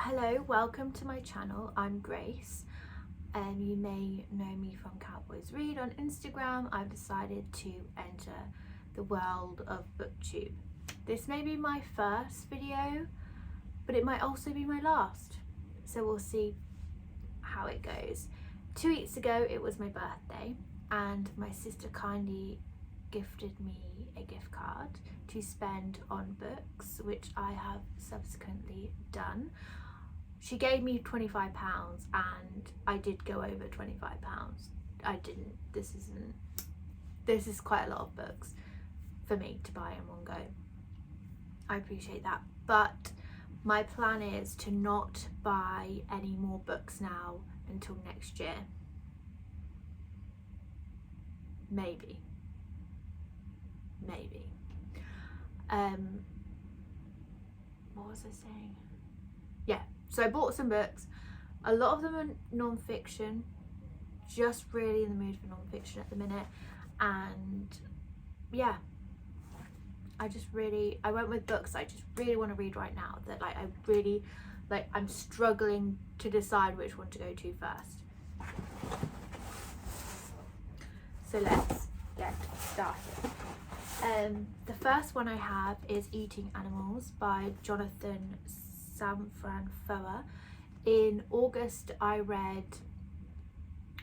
Hello, welcome to my channel. I'm Grace and you may know me from Cowboys Read on Instagram. I've decided to enter the world of booktube. This may be my first video, but it might also be my last, so we'll see how it goes. 2 weeks ago it was my birthday and my sister kindly gifted me a gift card to spend on books, which I have subsequently done. She gave me £25 and I did go over £25. I didn't, this is quite a lot of books for me to buy in one go. I appreciate that, but my plan is to not buy any more books now until next year. Maybe. What was I saying? Yeah, so I bought some books. A lot of them are non-fiction, just really in the mood for non-fiction at the minute. And yeah, I went with books I just really want to read right now, that I'm struggling to decide which one to go to first. So let's get started. The first one I have is Eating Animals by Jonathan Safran Foer. In August I read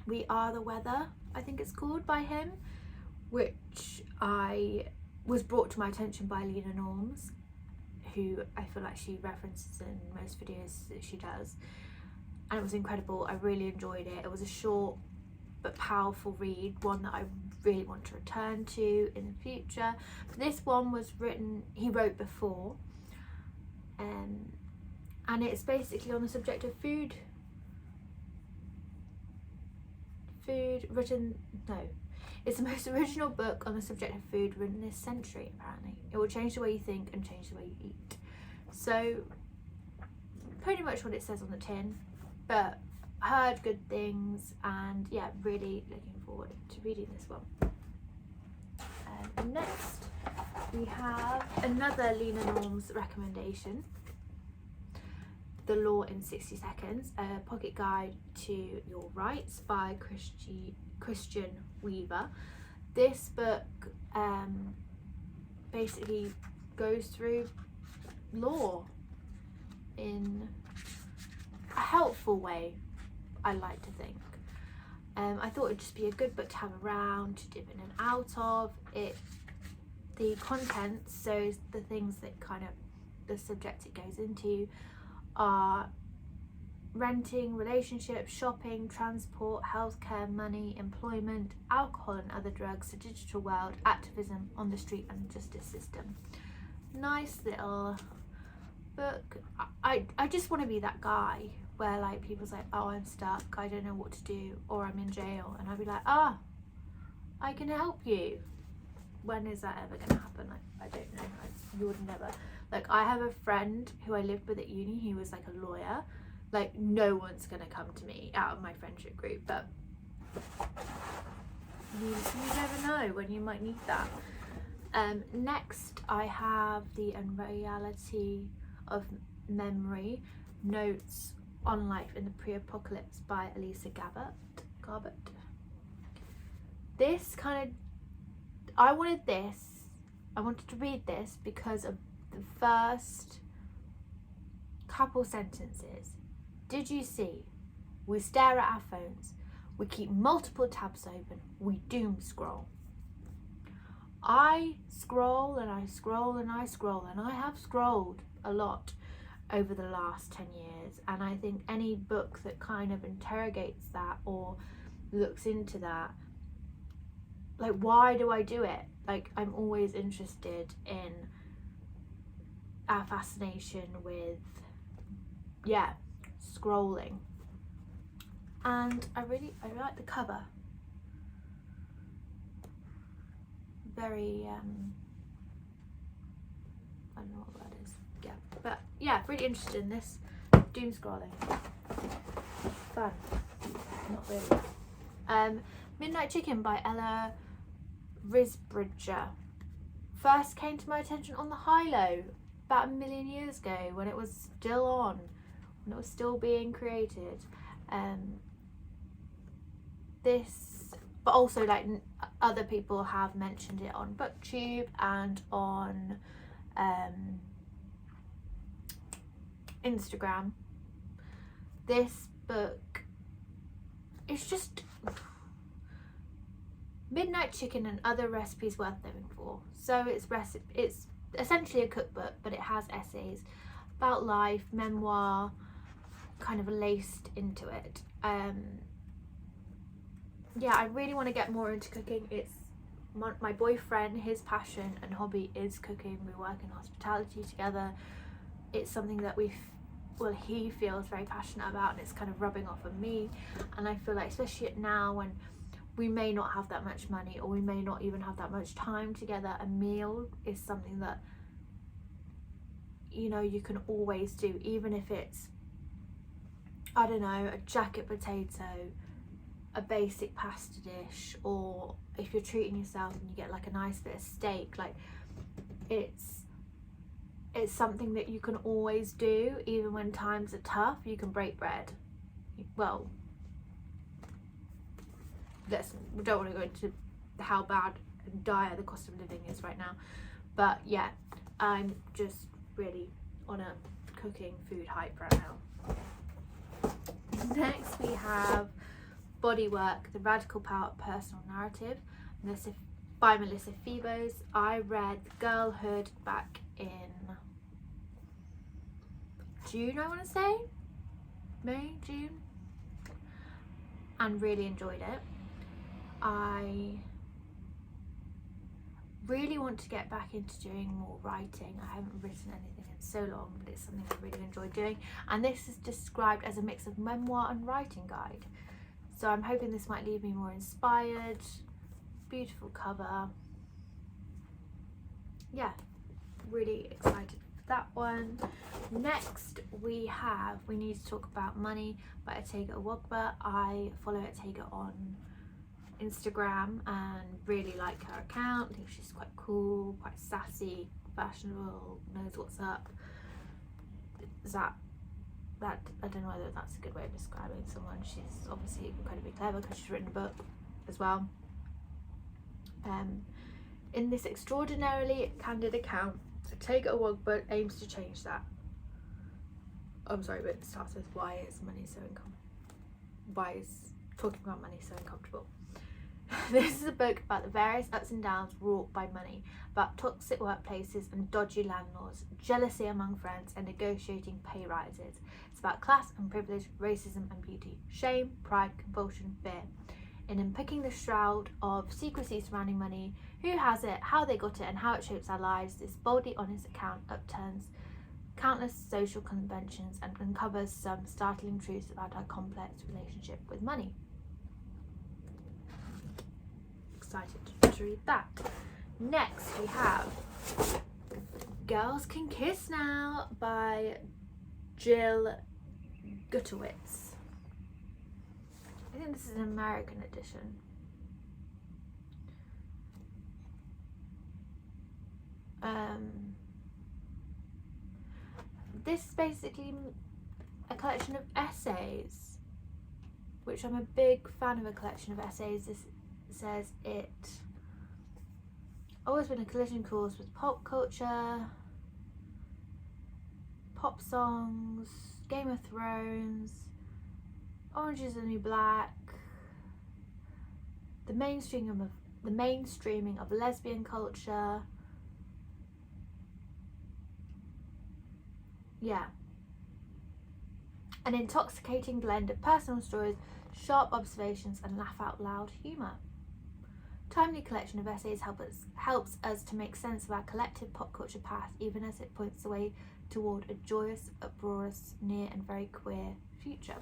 We Are the Weather, I think it's called, by him, which was brought to my attention by Lena Norms, who I feel like she references in most videos that she does, and it was incredible. I really enjoyed it. It was a short but powerful read, one that I really want to return to in the future. This one was he wrote before, and it's basically on the subject of food. It's the most original book on the subject of food written this century, apparently. It will change the way you think and change the way you eat. So, pretty much what it says on the tin, but heard good things, and yeah, really looking forward to reading this one. Next, we have another Lena Norms recommendation, The Law in 60 Seconds, a pocket guide to your rights by Christian Weaver. This book basically goes through law in a helpful way, I like to think. I thought it'd just be a good book to have around, to dip in and out of. The contents, so the things that the subject it goes into, are renting, relationships, shopping, transport, healthcare, money, employment, alcohol and other drugs, the digital world, activism on the street and justice system. Nice little book. I just want to be that guy where like people's like, oh, I'm stuck, I don't know what to do, or I'm in jail, and I'd be like, I can help you. When is that ever gonna happen? Like, I don't know. You would never. Like, I have a friend who I lived with at uni, he was like a lawyer. Like, no one's gonna come to me out of my friendship group, but you never know when you might need that. Next I have The Unreality of Memory, Notes on Life in the Pre-Apocalypse by Elisa Garbett. This I wanted to read this because of the first couple sentences. Did you see? We stare at our phones. We keep multiple tabs open. We doom scroll. I scroll and I scroll and I scroll, and I have scrolled a lot over the last 10 years, and I think any book that kind of interrogates that or looks into that, like, why do I do it? Like, I'm always interested in our fascination with, yeah, scrolling. And I really like the cover. Very, I don't know what that is. Yeah, but yeah, really interested in this. Doom scrolling. Fun. Not really. Midnight Chicken by Ella Risbridger first came to my attention on the High Low about 1 million years ago, when it was still on, when it was still being created. But also like other people have mentioned it on BookTube and on Instagram. This book is just Midnight Chicken and Other Recipes Worth Living For. So it's essentially a cookbook, but it has essays about life, memoir, kind of laced into it. Yeah, I really want to get more into cooking. It's my boyfriend, his passion and hobby is cooking. We work in hospitality together. It's something that he feels very passionate about, and it's kind of rubbing off on me. And I feel like, especially now when we may not have that much money, or we may not even have that much time together, a meal is something that, you know, you can always do, even if it's, I don't know, a jacket potato, a basic pasta dish, or if you're treating yourself and you get like a nice bit of steak. Like it's something that you can always do, even when times are tough. You can break bread. Well, we don't want to go into how bad and dire the cost of living is right now, but yeah, I'm just really on a cooking food hype right now. Next we have Bodywork, The Radical Power of Personal Narrative, by Melissa Febos. I read Girlhood back in June, I want to say, May, June, and really enjoyed it. I really want to get back into doing more writing. I haven't written anything in so long, but it's something I really enjoy doing, and this is described as a mix of memoir and writing guide. So I'm hoping this might leave me more inspired. Beautiful cover. Yeah, really excited for that one. Next we need to talk about money by Atega Awogba. I follow Atega on Instagram and really like her account. I think she's quite cool, quite sassy, fashionable, knows what's up. That I don't know whether that's a good way of describing someone. She's obviously incredibly clever because she's written a book as well. In this extraordinarily candid account, Atega Awogba aims to change that. I'm sorry, but it starts with why is talking about money so uncomfortable. This is a book about the various ups and downs wrought by money, about toxic workplaces and dodgy landlords, jealousy among friends and negotiating pay rises. It's about class and privilege, racism and beauty, shame, pride, compulsion, fear. In unpicking the shroud of secrecy surrounding money, who has it, how they got it and how it shapes our lives, this boldly honest account upturns countless social conventions and uncovers some startling truths about our complex relationship with money. Excited to read that. Next we have Girls Can Kiss Now by Jill Gutowitz. I think this is an American edition. This is basically a collection of essays, which I'm a big fan of. A collection of essays. This says it always been a collision course with pop culture, pop songs, Game of Thrones, Orange is the New Black, the mainstreaming of lesbian culture. Yeah, an intoxicating blend of personal stories, sharp observations and laugh out loud humour. Timely collection of essays helps us to make sense of our collective pop culture past, even as it points the way toward a joyous, uproarious, near and very queer future.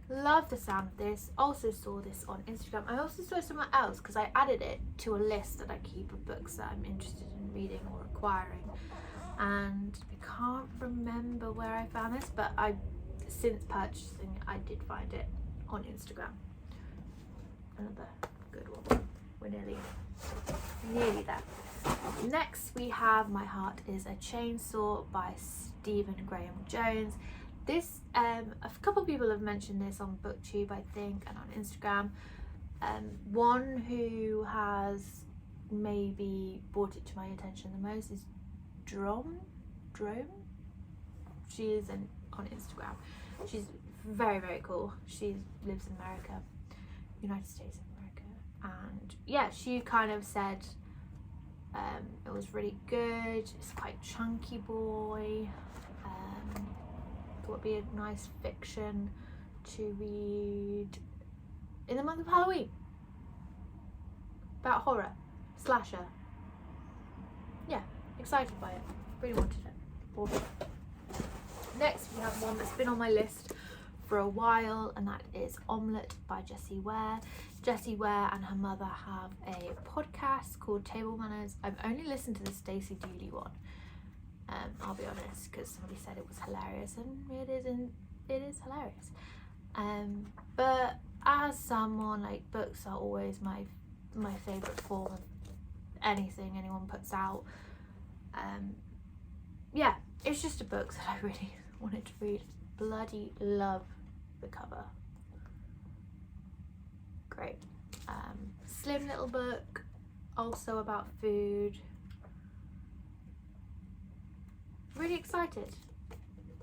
Love the sound of this. Also saw this on Instagram. I also saw it somewhere else because I added it to a list that I keep of books that I'm interested in reading or acquiring, and I can't remember where I found this, but since purchasing I did find it on Instagram. Another good one. We're nearly there. Next we have My Heart is a Chainsaw by Stephen Graham Jones. This, a couple of people have mentioned this on BookTube, I think, and on Instagram. One who has maybe brought it to my attention the most is Drome. She is on Instagram. She's very, very cool. She lives in America, United States of America, and yeah, she kind of said it was really good. It's quite chunky boy. Thought it'd be a nice fiction to read in the month of Halloween. About horror, slasher. Yeah, excited by it. Really wanted it. Bought it. Next, we have one that's been on my list for a while, and that is Omelette by Jessie Ware. Jessie Ware and her mother have a podcast called Table Manners. I've only listened to the Stacey Dooley one. I'll be honest, because somebody said it was hilarious, and it is hilarious. But as someone, like, books are always my favourite form of anything anyone puts out. Yeah, it's just a book that I really wanted to read. Bloody love the cover. Great. Slim little book, also about food. Really excited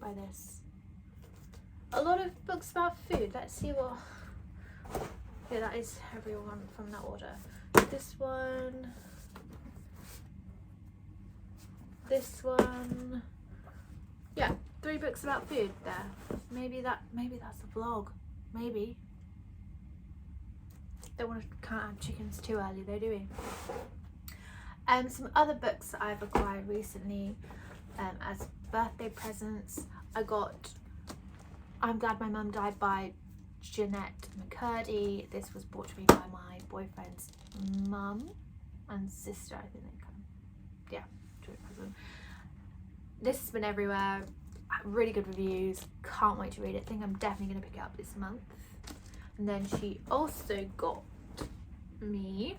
by this. A lot of books about food. Let's see what. Yeah, that is everyone from that order. This one. This one. Yeah, 3 books about food there. Maybe that's a vlog. Maybe. Don't want to can't have chickens too early though, do we? Some other books that I've acquired recently as birthday presents. I got I'm Glad My Mum Died by Jeanette McCurdy. This was brought to me by my boyfriend's mum and sister. I think they come. Yeah, joint present. This has been everywhere. Really good reviews. Can't wait to read it. I think I'm definitely going to pick it up this month. And then she also got me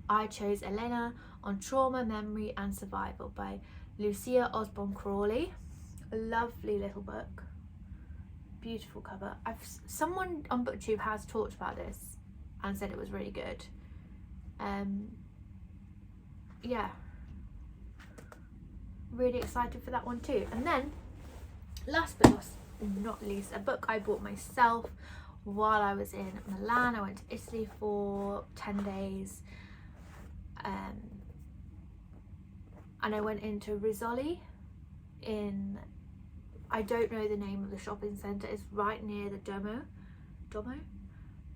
I Chose Elena on Trauma, Memory and Survival by Lucia Osborne Crawley. A lovely little book. Beautiful cover. Someone on BookTube has talked about this and said it was really good. Yeah. Really excited for that one too. And then, last but not least, a book I bought myself while I was in Milan. I went to Italy for 10 days. And I went into Rizzoli in, I don't know the name of the shopping centre. It's right near the Duomo,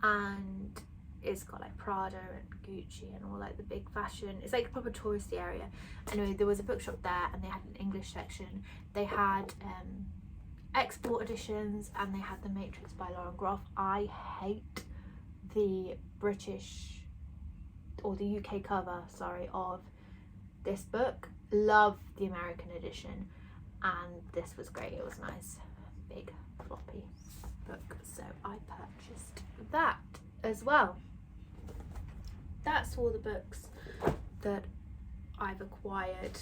and it's got like Prada and Gucci and all like the big fashion. It's like a proper touristy area. Anyway, there was a bookshop there, and they had an English section. They had export editions, and they had The Matrix by Lauren Groff. I hate the British or the UK cover, sorry, of this book. Love the American edition, and this was great. It was nice, big floppy book, so I purchased that as well. That's all the books that I've acquired.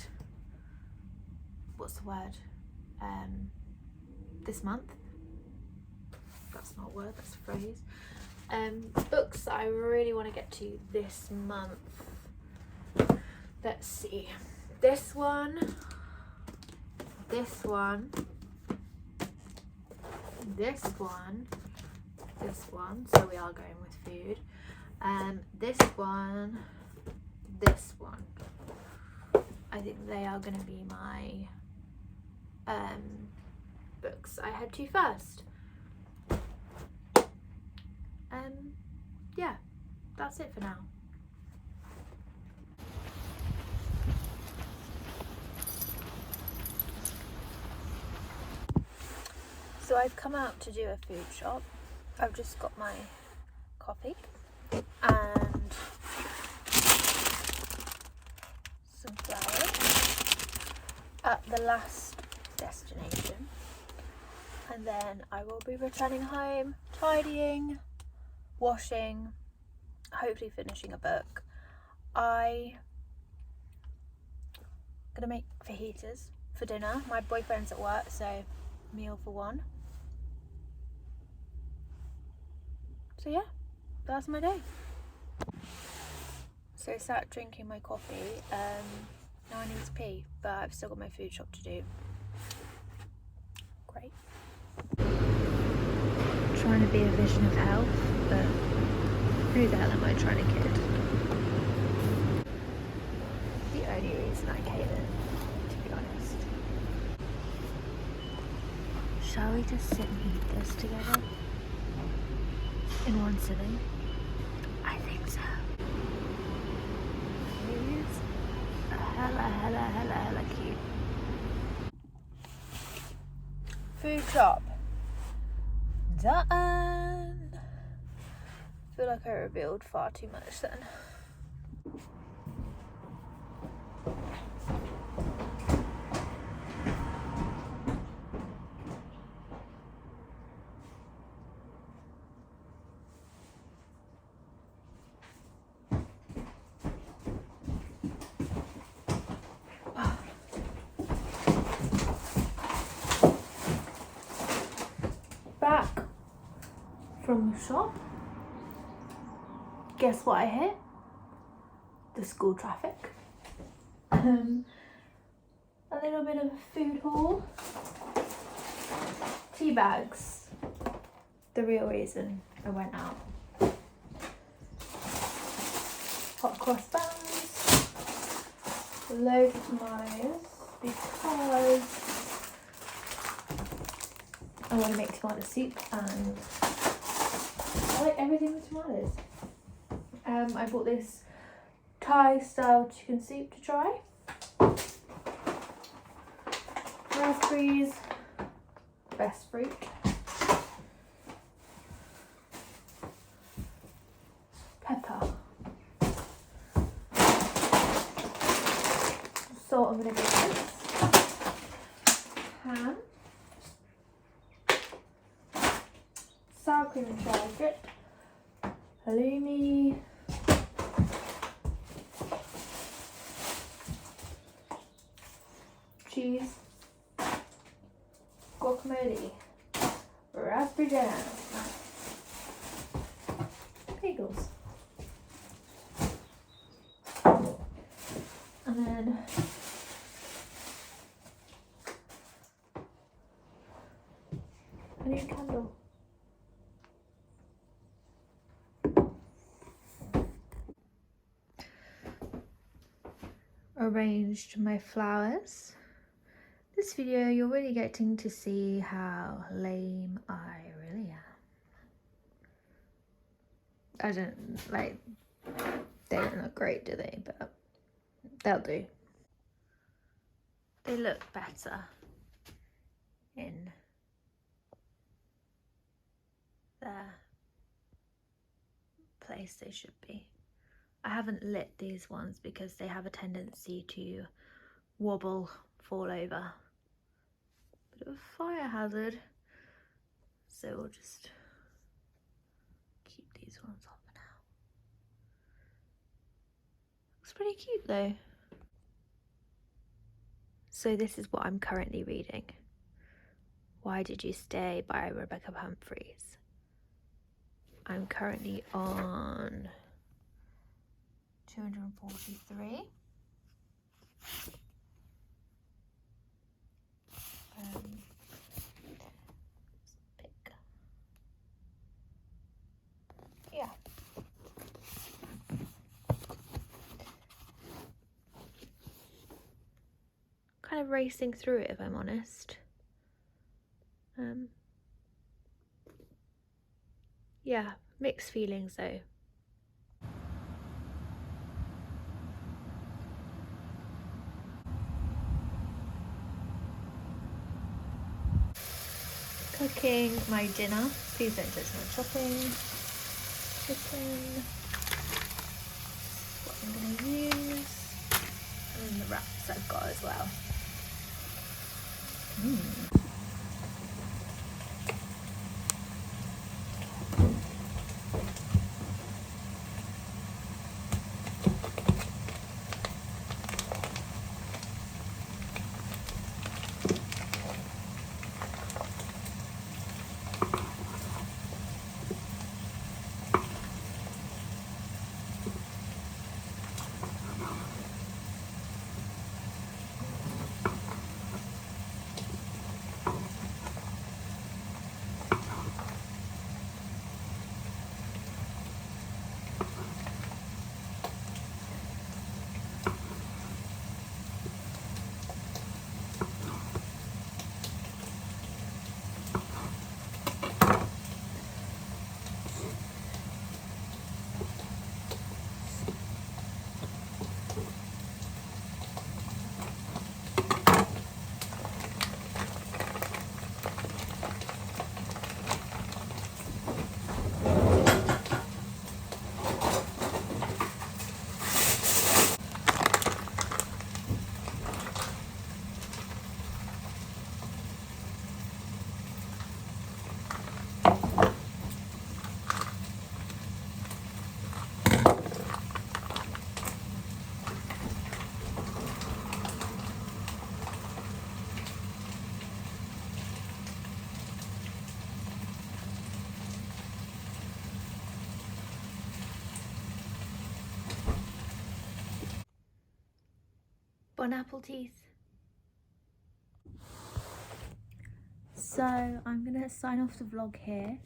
What's the word? This month. That's not a word, that's a phrase. Books that I really want to get to this month. Let's see. This one. This one. This one. This one. So we are going with food. This one. This one. I think they are going to be my books I head to first. Yeah, that's it for now. So I've come out to do a food shop. I've just got my coffee and some flowers at the last destination, and then I will be returning home, tidying, washing, hopefully finishing a book. I'm gonna make fajitas for dinner. My boyfriend's at work, so meal for one. So yeah, that's my day. So I sat drinking my coffee. Now I need to pee, but I've still got my food shop to do. Great. Trying to be a vision of health, but who the hell am I trying to kid? The only reason I came in, to be honest. Shall we just sit and eat this together? In one sitting? I think so. He's hella cute. Food shop. Done. I feel like I revealed far too much then. Back from the shop. Guess what I hit? The school traffic. A little bit of food haul. Tea bags. The real reason I went out. Hot cross buns. Loads of tomatoes because I want to make tomato soup and I like everything with tomatoes. I bought this Thai style chicken soup to try. Raspberries, best fruit. Pepper. Salt and vinegar rice. Ham. Sour cream and chili dip. Halloumi. Cheese. Guacamole. Raspberry jam. Bagels. And then I need a candle. Arranged my flowers. This video you're really getting to see how lame I really am. I don't like, they don't look great, do they? But they'll do. They look better in their place they should be. I haven't lit these ones because they have a tendency to wobble, fall over. Bit of a fire hazard, so we'll just keep these ones on for now. Looks pretty cute though. So this is what I'm currently reading. Why Did You Stay by Rebecca Humphries. I'm currently on 243. Pick. Yeah. Kind of racing through it, if I'm honest. Yeah, mixed feelings though. Cooking my dinner. Please don't touch my chopping. Chicken. What I'm going to use. And the wraps I've got as well. on apple teeth. So I'm gonna sign off the vlog here.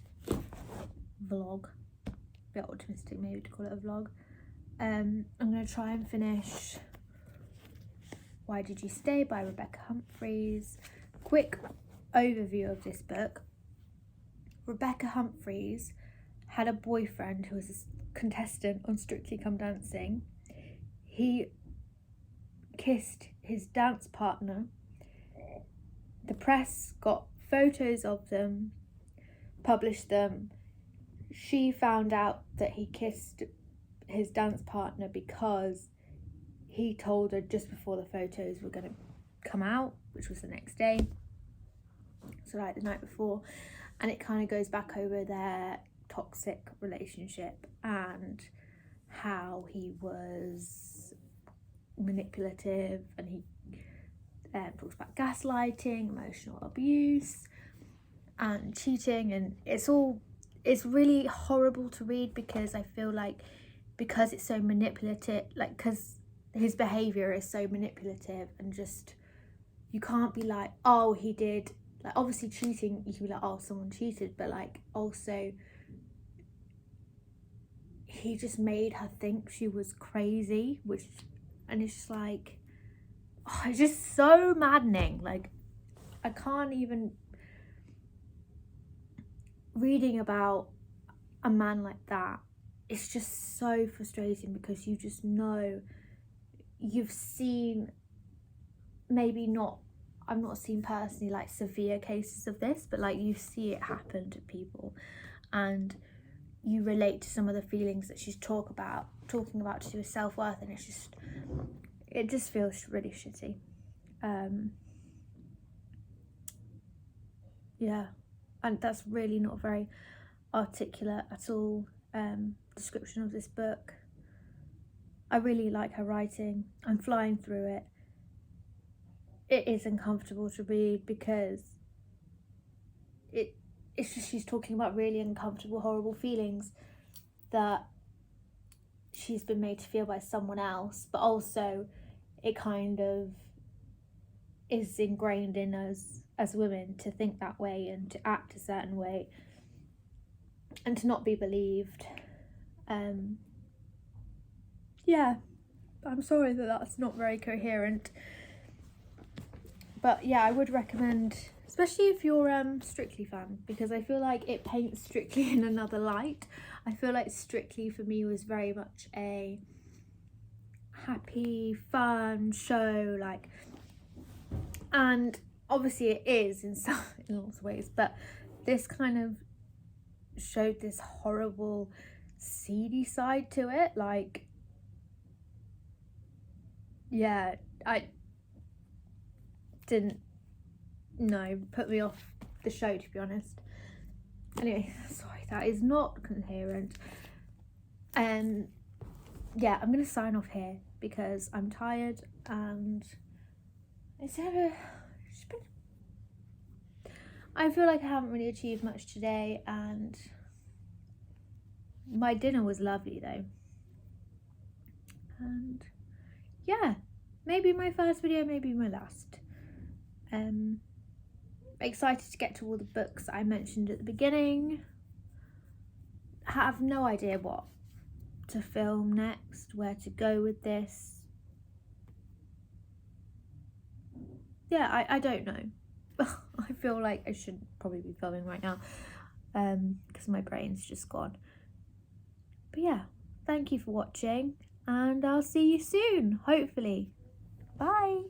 Vlog, a bit optimistic maybe to call it a vlog. I'm gonna try and finish Why Did You Stay by Rebecca Humphries. Quick overview of this book. Rebecca Humphries had a boyfriend who was a contestant on Strictly Come Dancing. He kissed his dance partner. The press got photos of them, published them. She found out that he kissed his dance partner because he told her just before the photos were going to come out, which was the next day, so like the night before. And it kind of goes back over their toxic relationship and how he was manipulative, and he talks about gaslighting, emotional abuse and cheating, and it's really horrible to read because I feel like because it's so manipulative, like because his behaviour is so manipulative, and just you can't be like, oh, he did, like obviously cheating, you can be like, oh, someone cheated, but like also he just made her think she was crazy, and it's just like, oh, it's just so maddening. Like I can't even, reading about a man like that, it's just so frustrating because you just know, you've seen, maybe not, I've not seen personally like severe cases of this, but like you see it happen to people and you relate to some of the feelings that she's talking about to do with self-worth, and it just feels really shitty. Yeah, and that's really not very articulate at all description of this book. I really like her writing. I'm flying through it. It is uncomfortable to read because it's just, she's talking about really uncomfortable, horrible feelings that she's been made to feel by someone else, but also it kind of is ingrained in us as women to think that way and to act a certain way and to not be believed. Yeah, I'm sorry that that's not very coherent, but yeah, I would recommend, especially if you're Strictly fan, because I feel like it paints Strictly in another light. I feel like Strictly for me was very much a happy, fun show, like, and obviously it is in lots of ways, but this kind of showed this horrible, seedy side to it. Like, yeah, I didn't know, put me off the show, to be honest. Anyway, sorry, that is not coherent. Yeah, I'm gonna sign off here because I'm tired and I feel like I haven't really achieved much today, and my dinner was lovely though. And yeah, maybe my first video, maybe my last. Excited to get to all the books I mentioned at the beginning. Have no idea what to film next, where to go with this. Yeah, I don't know. I feel like I should probably be filming right now because my brain's just gone. But yeah, thank you for watching and I'll see you soon, hopefully. Bye.